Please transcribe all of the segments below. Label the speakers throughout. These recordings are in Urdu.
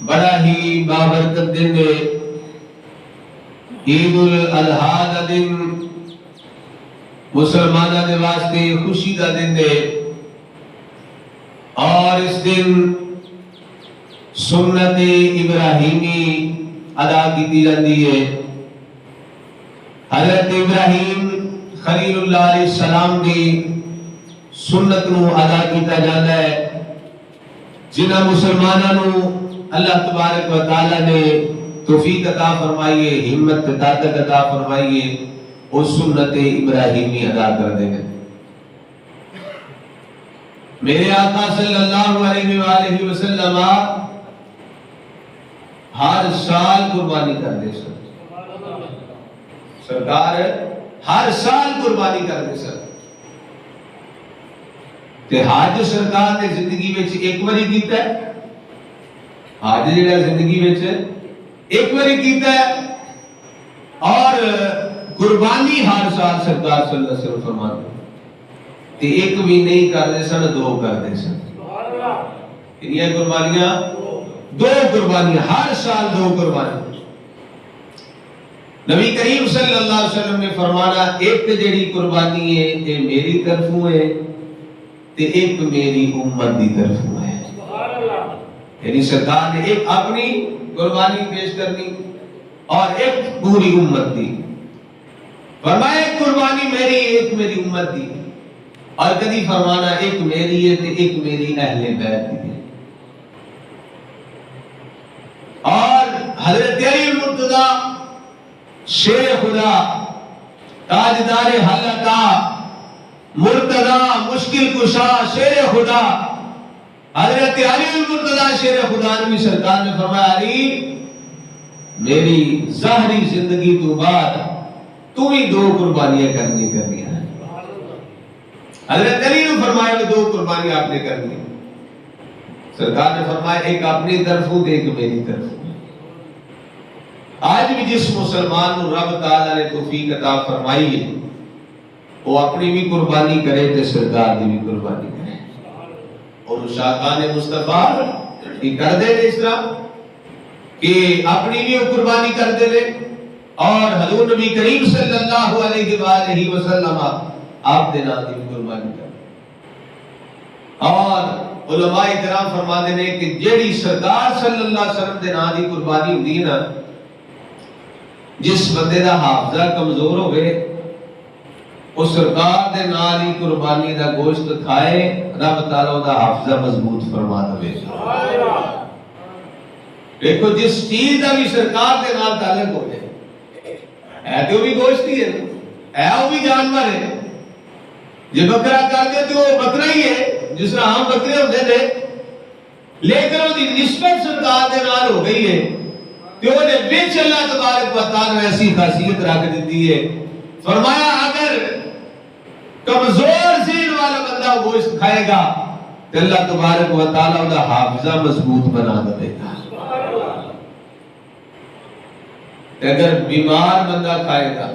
Speaker 1: بڑا ہی بابرکت دن ہے، عید الاضحیٰ دا دن مسلمانہ دے واسطے خوشی دا دن ہے، اور اس دن سنت ابراہیمی ادا کی جاتی ہے۔ حضرت ابراہیم خلیل اللہ علیہ السلام کی سنت نو ادا کیتا جاتا ہے، جنہ مسلمانوں اللہ تبارک و تعالی نے توفیق عطا فرمائی ہے، ہمت طاقت عطا فرمائی ہے، وہ سنت ابراہیمی ادا کر دیں گے۔ میرے آقا صلی اللہ علیہ وآلہ وسلم ہر سال قربانی کر دے سر، سرکار ہر سال قربانی کر دے سر، تے حج سرکار نے زندگی وچ ایک باری کیتا ہے، حج جڑا زندگی وچ ایک باری کیتا ہے، اور قربانی ہر سال سرکار صلی اللہ علیہ وسلم فرماتے تے ایک بھی نہیں کر دے سن، دو کر دے سن۔ کنیاں قربانیاں؟ دو قربانیاں، ہر سال دو قربانیاں۔ نبی کریم صلی اللہ علیہ وسلم نے فرمانا ایک جڑی قربانی ہے یہ میری طرفوں ہے تے ایک میری امت دی طرفوں ہے، یعنی سرکار نے ایک اپنی قربانی پیش کرنی اور ایک پوری امت دی۔ فرمایا ایک قربانی میری ایک میری امت دی، اور کدی فرمانا ایک میری ہے تے ایک میری اہل بیت دی۔ اور حضرت علی المرتضی شیر خدا، تاجدار حلقہ، مرتضی مشکل کشا، شیر خدا حضرت علی المرتضی شیر خدا نے سرکار نے فرمایا علی میری ظاہری زندگی تو بعد تو ہی دو قربانیاں کرنی ہیں۔ حضرت علی نے فرمایا کہ دو قربانیاں آپ نے کرنی، سرکار نے فرمایا ایک اپنی طرف ہوں ایک میری طرف ہوں۔ آج بھی جس مسلمان کو رب تعالیٰ نے توفیق عطا فرمائی ہے وہ اپنی بھی قربانی کرے تے سرکار دی بھی قربانی کرے، اور شاہان مصطفیٰ کی کر دے اس طرح کہ اپنی بھی قربانی کر دے لے، اور حضور نبی کریم صلی اللہ علیہ وآلہ وسلم آپ دے نام دی قربانی کر۔ اور علماء کرام فرماتے ہیں کہ جیڑی سرکار صلی اللہ علیہ وسلم دے نام دی قربانی ہوندی ہے نا، جس بندے دا حافظہ کمزور ہوئے وہ سرکار دے نال ہی قربانی دا گوشت کھائے، رب تعالیٰ دا حافظہ مضبوط فرما دے۔ دیکھو جس چیز دا بھی سرکار دے نال تعلق ہو جائے، ہے تو بھی گوشت ہی ہے وہ بھی جانور ہے، جب بکرا کر دے تو وہ بکرا ہی ہے جس طرح ہم بکرے ہوتے تھے، لیکن وہ دی نسبت سرکار دے نال ہو گئی ہے کہ وہ نے بیچ اللہ تبارک و تعالیٰ ایسی خاصیت رکھ دیتی ہے۔ فرمایا اگر کمزور ذہن والا بندہ گوشت کھائے گا تو اللہ تبارک و تعالیٰ دا حافظہ مضبوط بنا دے گا، اگر بیمار بندہ کھائے گا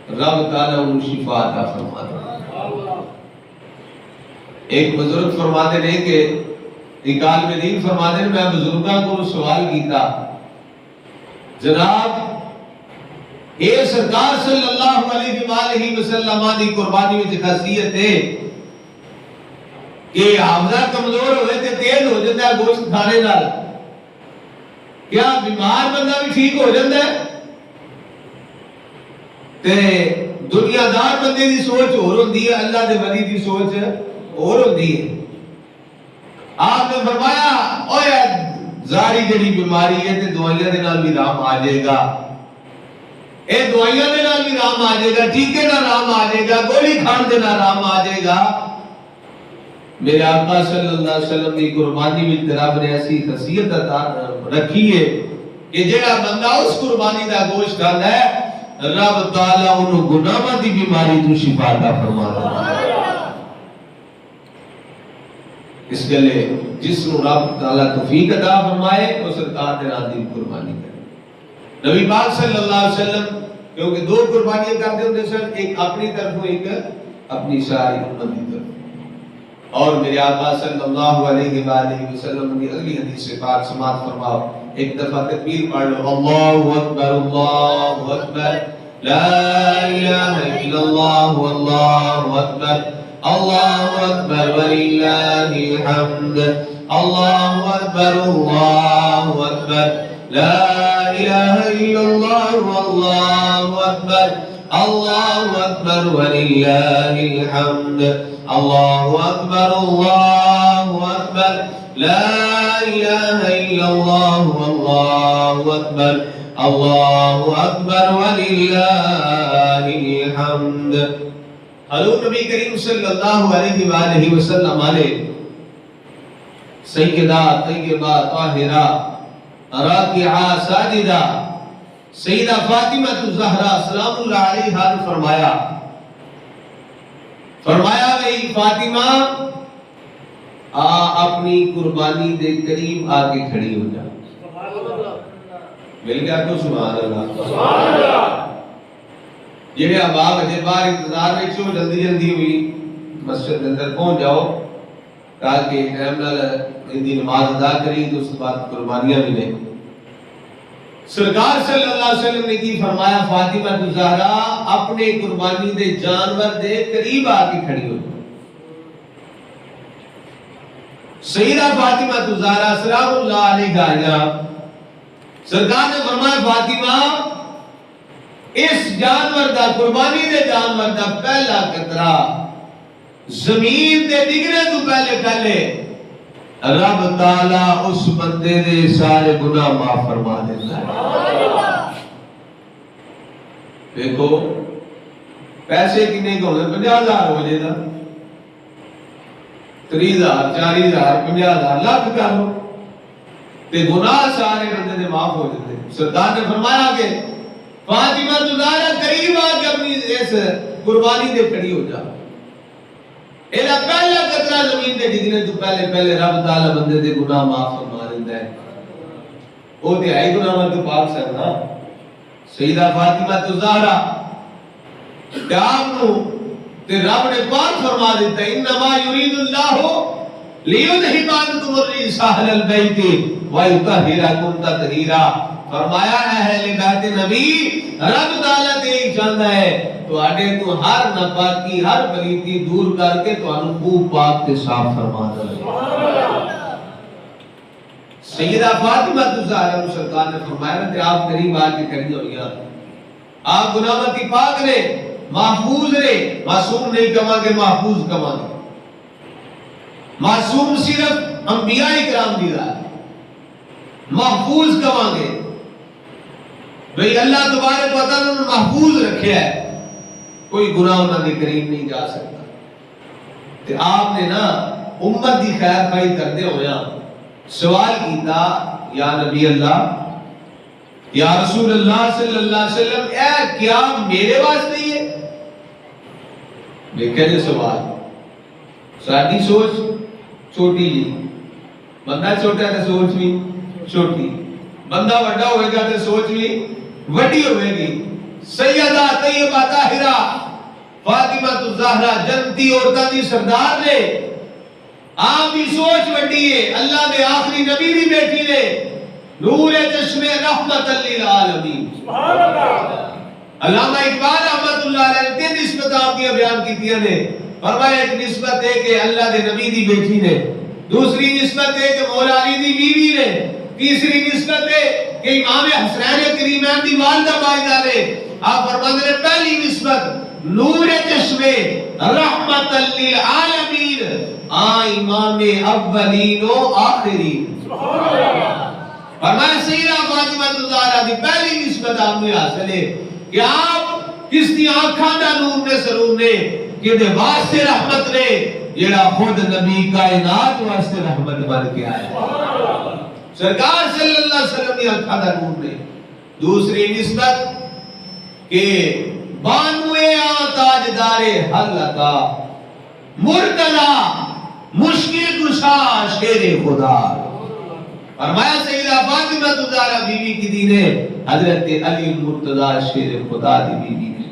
Speaker 1: رب تعالیٰ انہوں شفا عطا فرما دے گا۔ ایک بزرگ فرماتے ہیں کہ اقال میں دین فرماتے ہیں، میں بزرگاں کو سوال کیتا جناب اے سرکار صلی اللہ علیہ وآلہ وسلم دی قربانی میں خاصیت ہے کہ حافظہ کمزور ہوئے تے تیز ہو جاتا ہے گوشت کھانے نال، کیا بیمار بندہ بھی ٹھیک ہو جاتا ہے؟ تے دنیا دار بندے دی سوچ اور ہوندی ہے، اللہ دے ولی دی سوچ اور ہوندی ہے۔ آپ نے فرمایا اوے ظاہری جڑی بیماری ہے تے دوائیاں دے نال بھی رام آ جائے گا، اے دوائیاں دے نال بھی رام آ جائے گا، ٹیکے نال رام آ جائے گا، گولی کھان دے نال رام آ جائے گا۔ میرے آقا صلی اللہ علیہ وسلم کی قربانی میں رب نے ایسی خاصیت رکھی ہے کہ جڑا بندہ اس قربانی دا گوشت کھاتا ہے رب تعالیٰ انہوں گناہاں دی بیماری تو شفا عطا فرما دیتا ہے۔ اس گلے جس نو رب تعالیٰ توفیق عطا فرمائے وہ سرکار دے نام دی قربانی کرے۔ نبی پاک صلی اللہ علیہ وسلم کیونکہ دو قربانیاں کرتے ہوتے سن، ایک اپنی طرف ایک اپنی ساری امت کی طرف۔ اور میرے آقا صلی اللہ علیہ وآلہ وسلم کی اگلی حدیث پاک سماعت فرماؤ. ایک دفعہ تکبیر پڑھ لو. اللہ اکبر اللہ اکبر لا الہ الا اللہ واللہ اکبر اللہ اکبر وللہ الحمد اللہ اکبر اللہ اکبر لا الہ الا اللہ واللہ اکبر اللہ اکبر وللہ الحمد اللہ اکبر اللہ اکبر لا الہ الا اللہ واللہ اکبر اللہ اکبر وللہ الحمد. حضور نبی کریم صلی اللہ علیہ وآلہ وسلم علیہ سیدہ طیبہ طاہرہ راکعہ ساجدہ سیدہ فاطمہ الزہرا سلام اللہ علیہا نے فرمایا گئی فاطمہ اپنی قربانی دے قریب آ کے کھڑی ہو جا. مل گیا تو سبحان اللہ. یہ اباب اجے بار انتظار میں چھو جلدی جلدی ہوئی مسجد اندر پہنچ جاؤ تاکہ ٹائم نال اندی نماز ادا کری تو اس بعد قربانیاں ملے. سرکار صلی اللہ علیہ وسلم نے کی فرمایا فاطمہ الزہرا اپنے قربانی دے جانور دے قریب آ کے کھڑی ہو جا. سیدہ فاطمہ الزہرا سلام اللہ علیہا سرکار نے فرمایا فاطمہ اس جانور دا قربانی دے جانور دا پہلا قطرہ زمین دے ڈگنے تو پہلے رب تعالیٰ اس بندے دے سارے گناہ معاف فرما دیتا ہے. دیکھو پیسے کنے کو ہونے 50,000 ہو جائے گا 30,000 40,000 50,000 لاکھ کر لو تے گناہ سارے بندے دے معاف ہو جاتے. سرکار نے فرمایا کہ فاطمہ الزہرا قریب آ کے اپنی اس قربانی دے کھڑی ہو جا. ایلا پہلا قطرہ زمین دے ڈگنے تو پہلے رب تعالیٰ بندے دے گناہ معاف فرما دیتا ہے. وہ تے آئی گناہ تو پاک سکنا. سیدہ فاطمہ الزہرا آپ تے رب نے پاک فرما دیتا ہے انما یرید اللہ لیذہب عنکم الرجس اہل البیت ویطہرکم تطہیرا. فرمایا اہل بیت نبی رب تعالیٰ تے ایک چاہتا ہے تو آڈے تو ہر نپاکی ہر پلیتی دور کر کے تو انہوں خوب پاک تے صاف فرما دے. سیدہ فاطمہ الزہرا سرکار نے فرمایا کہ آپ قریب آ کے کھڑی ہو گیا. آپ گناہوں پاک نے محفوظ نے معصوم نہیں کما گے محفوظ کما گے. معصوم صرف انبیاء اکرام دی ذات محفوظ کما گے. بھئی اللہ تبارک و تعالیٰ نے محفوظ رکھے ہے کوئی گناہ انہوں نے قریب نہیں جا سکتا. تو آپ نے نا امت دی خیر خواہی کرتے ہویا سوال کیتا یا نبی اللہ یا رسول اللہ صلی اللہ علیہ وسلم اے کیا میرے واسطے ہی ہے. دیکھیں سوال ساری سوچ چھوٹی جی بندہ چھوٹا ہے سوچ بھی چھوٹی بندہ بڑا ہوئے گا تو سوچ بھی وڈی ہوئے گی. سیدہ طیبہ طاہرہ فاطمہ الزہرا جنتی عورتاں دی سردار نے آپ کی سوچ وڈی ہے. اللہ نے آخری نبی دی بیٹی نے نور چشم رحمت للعالمین. سبحان اللہ. علامہ اقبال رحمت اللہ علیہ نے 3 نسبت آپ کی بیان کی نے. فرمایا ایک نسبت ہے کہ اللہ دے نبی دی بیٹی نے, دوسری نسبت ہے کہ مولا علی دی بیوی نے, تیسری نسبت ہے کہ امام حسنین کریمین دی والدہ مائدہ نے. آپ فرماتے ہیں پہلی نسبت نور چشم رحمت للعالمین امام اولین و آخرین. فرمایا سیدہ فاطمہ الزہرا دی پہلی نسبت آپ نے حاصل ہے کہ آپ کس دی آنکھاں دا نور نے سرور نے کہ دے واسطے رحمت نے جیڑا خود نبی کائنات واسطے رحمت بن کے آیا. سرکار صلی اللہ علیہ وسلم نے آنکھاں دا نور نے. دوسری نسبت کہ بانوے تاجدار حلقہ مرتضی مشکل کشا شیر خدا. فرمایا سیدہ فاطمہ الزہرا بیوی کی دینے حضرت علی المرتضی شیر خدا دی بیوی نے.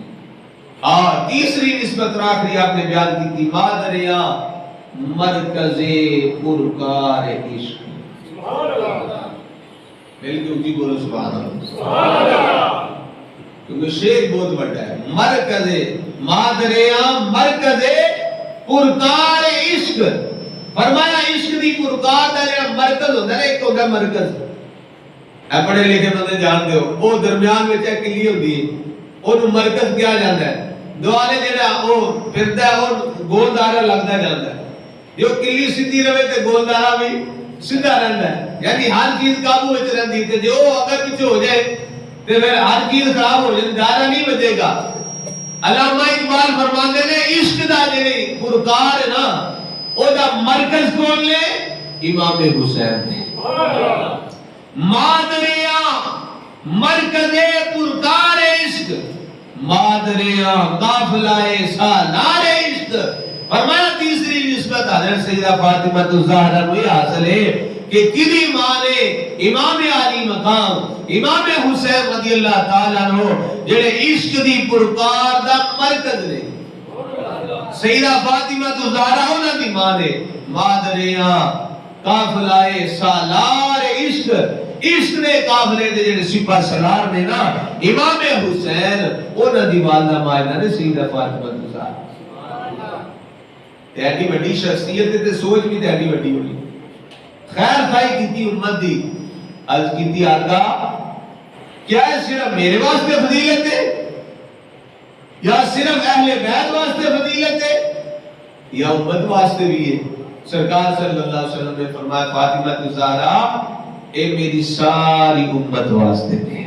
Speaker 1: اور تیسری نسبت آخری آپ نے بیان کی تھی مادریاں مرکز پرکار عشق. مل کے اونچی بولو سبحان اللہ. کیونکہ شیر بہت بڑا ہے. مرکز مادریاں مرکز پرکار عشق. فرمایا عشق دی پرکار دا جڑا مرکز ہوندا ہے، ایک ہوندا ہے مرکز. اے پڑھے لکھے بندے جان دے ہو، او درمیان وچ ایک کلی ہوندی ہے، اونوں مرکز کیا جاندا ہے. دوالے جڑا او پھردا ہے او گولدارا لگدا جاندا ہے. جو کلی سیدھی رہے تے گولدارا بھی سیدھا رہندا ہے. یعنی ہر چیز قابو وچ رہندی تے جو اگر پیچھے ہو جائے تے پھر ہر چیز خراب ہو جائے، دائرہ نہیں بچے گا. علامہ اقبال فرماندے نے عشق دا جڑی پرکار ہے نا، او دا مرکز کون لے؟ امام حسین نے. مادریاں مرکز پرکار عشق، مادریاں قافلہ سالار عشق. فرمایا تیسری نسبت حضرت سیدہ فاطمہ الزہرا کو یہ حاصل ہے کہ کدی ماں نے امام علی مقام امام حسین رضی اللہ تعالیٰ عنہ جڑے عشق دی پرکار دا مرکز نے. سیدہ فاطمہ الزہرا انہاں دی ماں نے. مادریاں قافلہ سالار عشق، عشق نے قافلے دے جڑے سپاہ سالار نے نا امام حسین، انہاں دی والدہ مائدہ نے سیدہ فاطمہ الزہرا. ایڈی بڑی شخصیت تے سوچ بھی ایڈی بڑی ہوئی. خیر خائی کیتی امت دی. عرض کیتی آقا کیا ہے صرف میرے واسطے فضیلت ہے یا صرف اہل بیت واسطے فضیلت ہے یا امت واسطے بھی ہے؟ سرکار صلی اللہ علیہ وسلم نے فرمایا فاطمہ الزہرا اے میری ساری امت واسطے ہے.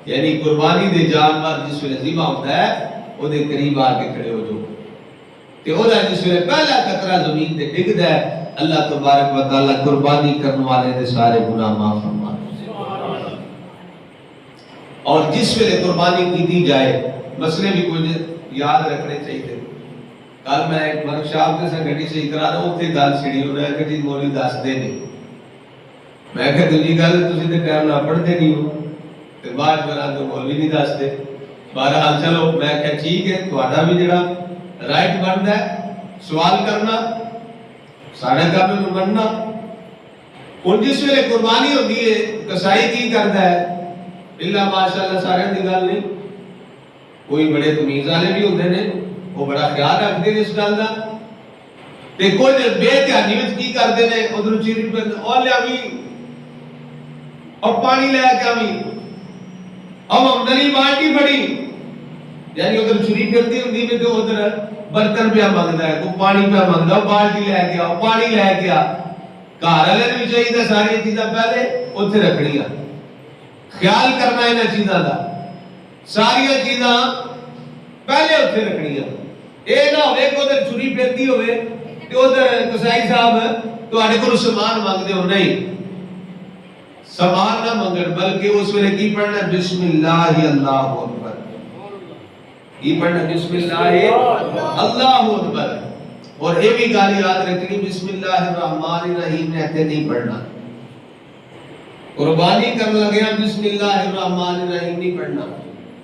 Speaker 1: یعنی قربانی دے جانور جس ویلے ذبح ہوتا ہے او دے قریب آ کے کھڑے ہو جو تے او دا جس ویلے پہلا قطرہ زمین تے ڈگدا ہے، اللہ تبارک و تعالی قربانی کرنے والے دے سارے گناہ معاف فرما دے. اور جس ویلے قربانی کی جائے مسئلے بھی کچھ یاد رکھنے چاہیے. کل میں ایک ورکشاپ کے ساتھ گڈی صحیح کرا رہا ہوں، اتنے گل چھڑی انہوں نے کہ جی مولوی دس دے نہیں. میں کہ دوسری گل تسی تے ٹائم نہ پڑھتے نہیں ہو تے بعد میں تو مولوی نہیں دس دے. بہرحال چلو میں کہ ٹھیک ہے تہاڈا بھی جڑا رائٹ بندا ہے سوال کرنا، ساڈا کام ہے مننا. اور جس ویلے قربانی ہوندی ہے کسائی کی کردا ہے؟ اللہ ماشاءاللہ سارے دی گل نہیں، کوئی بڑے تمیز والے بھی ہوندے نے وہ بڑا خیال رکھتے ہیں اس گل کا، تے کوئی بے دھیانی وچ کی کردے نے ادھر چیری پہ او لیاوی اور پانی لے کے آوی اب آمدنی بالٹی پڑی، یعنی ادھر چھری پھرتی ہوندی میں تو ادھر برتن پہ منگدا ہے، کوئی پانی پہ منگدا بالٹی لے کے آ پانی لے کے آ. گھر والے بھی چاہیے ساری چیزاں پہلے اتنے رکھنیاں، خیال کرنا انہاں چیزاں دا، ساری چیزاں پہلے اتنے رکھنیاں. اے نہ ہوئے کہ ادھر چھری پھرتی ہوئے کہ ادھر کسائی صاحب تہاڈے کول سامان مانگدے ہو. نہیں، سامان نہ منگن بلکہ اس ویلے کی پڑھنا ہے بسم اللہ اللہ اکبر. کی پڑھنا بسم اللہ اللہ اکبر. اور یہ بھی گال یاد رکھنی بسم اللہ الرحمن الرحیم نے ایسے نہیں پڑھنا. قربانی کرنے لگے بسم اللہ الرحمن الرحیم نہیں پڑھنا.